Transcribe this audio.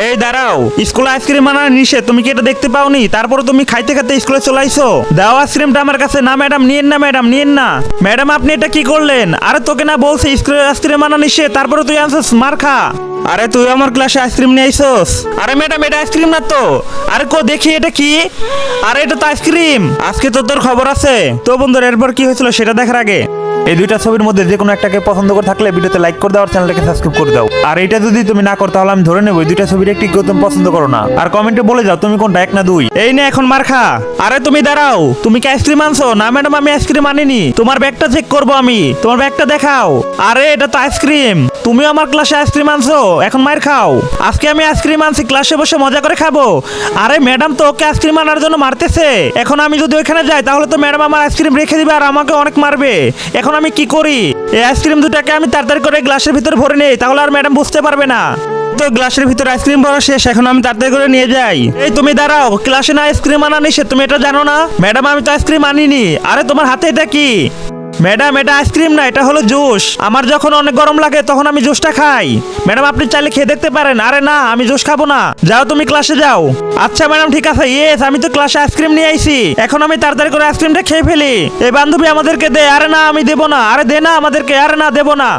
এই দাঁড়াও, স্কুলে আইসক্রিম আনা নিষেধ, তুমি কি এটা দেখতে পাওনি? তারপরে তুমি খাইতে খাইতে স্কুলে চলে আইছো। দাও আইসক্রিমটা আমার কাছে। না ম্যাডাম নিয়েন না, ম্যাডাম নিয়েন না। ম্যাডাম আপনি এটা কি করলেন? আরে তোকে না বলছি স্কুলে আইসক্রিম আনা নিষেধ, তারপরে তুই আনছিস মার খা। আরে তুই আমার ক্লাসে আইসক্রিম নিয়ে আইছস? আরে ম্যাডাম এটা আইসক্রিম না তো। আরে কো দেখি এটা কি? আরে এটা তো আইসক্রিম। আজকে তো তোর খবর আছে। তো বন্ধুরা এরপর কি হয়েছিল সেটা দেখার আগে এই দুইটা ছবির মধ্যে যে কোনো একটাকে পছন্দ করে থাকলে ভিডিওতে লাইক করে দাও আর চ্যানেলটাকে সাবস্ক্রাইব করে দাও। আর এটা যদি তুমি না করো তাহলে আমি ধরে নেবো এই দুইটা ছবির একটি তুমি পছন্দ করো না। আর কমেন্টে বলে যাও তুমি কোনটা, এক না দুই। এই নে এখন মার খা। আরে তুমি দাঁড়াও, তুমি কি আইসক্রিম আনছো? না ম্যাডাম আমি আইসক্রিম আনিনি। তোমার ব্যাগটা চেক করবো আমি, তোমার ব্যাগটা দেখাও। আরে এটা তো আইসক্রিম, তুমিও আমার ক্লাসে আইসক্রিম আনছো, এখন মার খাও। আজকে আমি আইসক্রিম আনছি, ক্লাসে বসে মজা করে খাবো। আরে ম্যাডাম তো ওকে আইসক্রিম আনার জন্য মারতেছে। এখন আমি যদি ওইখানে যাই তাহলে তো ম্যাডাম আমার আইসক্রিম রেখে দিবে আর আমাকে অনেক মারবে। এখন আমি কি করি? এই আইসক্রিম দুটাকে আমি তাড়াতাড়ি করে গ্লাসের ভিতরে ভরে নেই, তাহলে আর ম্যাডাম বুঝতে পারবে না। তো গ্লাসের ভিতরে আইসক্রিম ভরা শেষ, এখন আমি তাড়াতাড়ি করে নিয়ে যাই। এই তুমি দাঁড়াও, ক্লাসে না আইসক্রিম আনা নিষেধ, তুমি এটা জানো না? ম্যাডাম আমি তো আইসক্রিম আনিনি। আরে তোমার হাতে এটা কি? ম্যাডাম এটা আইসক্রিম না, এটা হলো জুস। আমার যখন অনেক গরম লাগে তখন আমি জুসটা খাই। ম্যাডাম আপনি চাইলে খেয়ে দেখতে পারেন। আরে না, আমি জুস খাবো না। যাও তুমি ক্লাসে যাও। আচ্ছা ম্যাডাম ঠিক আছে। ইয়েস, আমি তো ক্লাসে আইসক্রিম নিয়ে আইছি, এখন আমি তাড়াতাড়ি করে আইসক্রিমটা খেয়ে ফেলি। এই বান্ধবী আমাদেরকে দে। আরে না আমি দেবো না। আরে দে না আমাদেরকে। আরে না দেবো না।